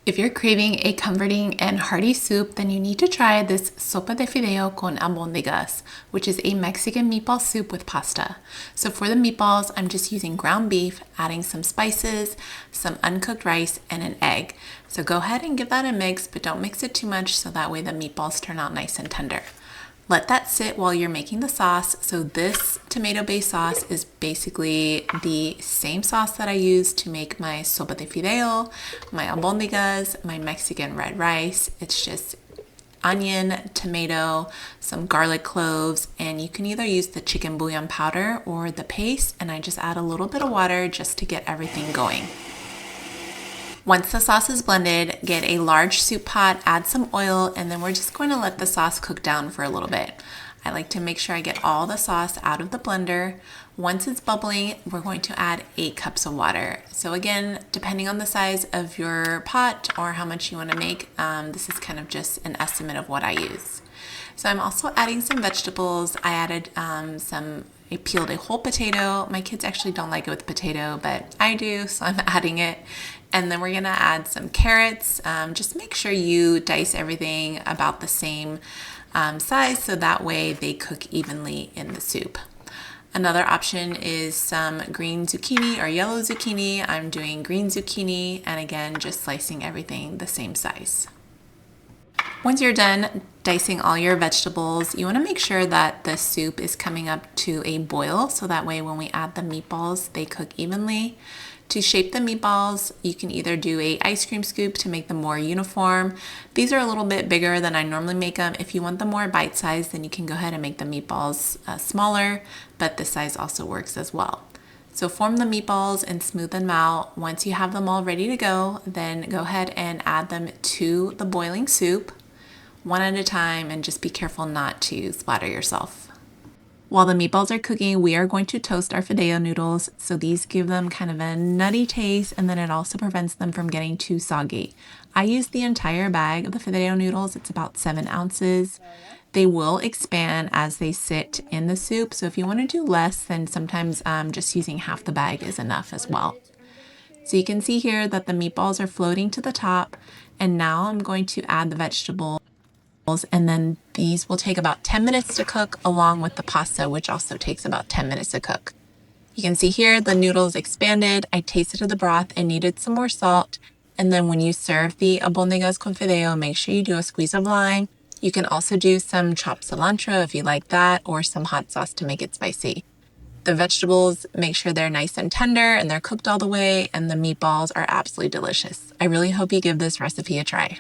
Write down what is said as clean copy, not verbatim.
If you're craving a comforting and hearty soup, then you need to try this sopa de fideo con albondigas, which is a Mexican meatball soup with pasta. So for the meatballs, I'm just using ground beef, adding some spices, some uncooked rice, and an egg. So go ahead and give that a mix, but don't mix it too much so that way the meatballs turn out nice and tender. Let that sit while you're making the sauce. So this tomato-based sauce is basically the same sauce that I use to make my sopa de fideo, my albondigas, my Mexican red rice. It's just onion, tomato, some garlic cloves, and you can either use the chicken bouillon powder or the paste, and I just add a little bit of water just to get everything going. Once the sauce is blended, get a large soup pot, add some oil, and then we're just going to let the sauce cook down for a little bit. I like to make sure I get all the sauce out of the blender. Once it's bubbling, we're going to add 8 cups of water. So again, depending on the size of your pot or how much you want to make, this is kind of just an estimate of what I use. So I'm also adding some vegetables. I added I peeled a whole potato. My kids actually don't like it with potato, but I do, so I'm adding it. And then we're gonna add some carrots. Just make sure you dice everything about the same size so that way they cook evenly in the soup. Another option is some green zucchini or yellow zucchini. I'm doing green zucchini, and again, just slicing everything the same size. Once you're done dicing all your vegetables, you want to make sure that the soup is coming up to a boil so that way when we add the meatballs, they cook evenly. To shape the meatballs, you can either do a ice cream scoop to make them more uniform. These are a little bit bigger than I normally make them. If you want them more bite-sized, then you can go ahead and make the meatballs smaller, but this size also works as well. So form the meatballs and smooth them out. Once you have them all ready to go, then go ahead and add them to the boiling soup, one at a time, and just be careful not to splatter yourself. While the meatballs are cooking, we are going to toast our fideo noodles. So these give them kind of a nutty taste, and then it also prevents them from getting too soggy. I use the entire bag of the fideo noodles. It's about 7 ounces. They will expand as they sit in the soup. So if you want to do less, then sometimes just using half the bag is enough as well. So you can see here that the meatballs are floating to the top, and now I'm going to add the vegetables. And then these will take about 10 minutes to cook along with the pasta, which also takes about 10 minutes to cook. You can see here the noodles expanded. I tasted the broth and needed some more salt. And then when you serve the albondigas con fideo, make sure you do a squeeze of lime. You can also do some chopped cilantro if you like that, or some hot sauce to make it spicy. The vegetables, make sure they're nice and tender and they're cooked all the way, and the meatballs are absolutely delicious. I really hope you give this recipe a try.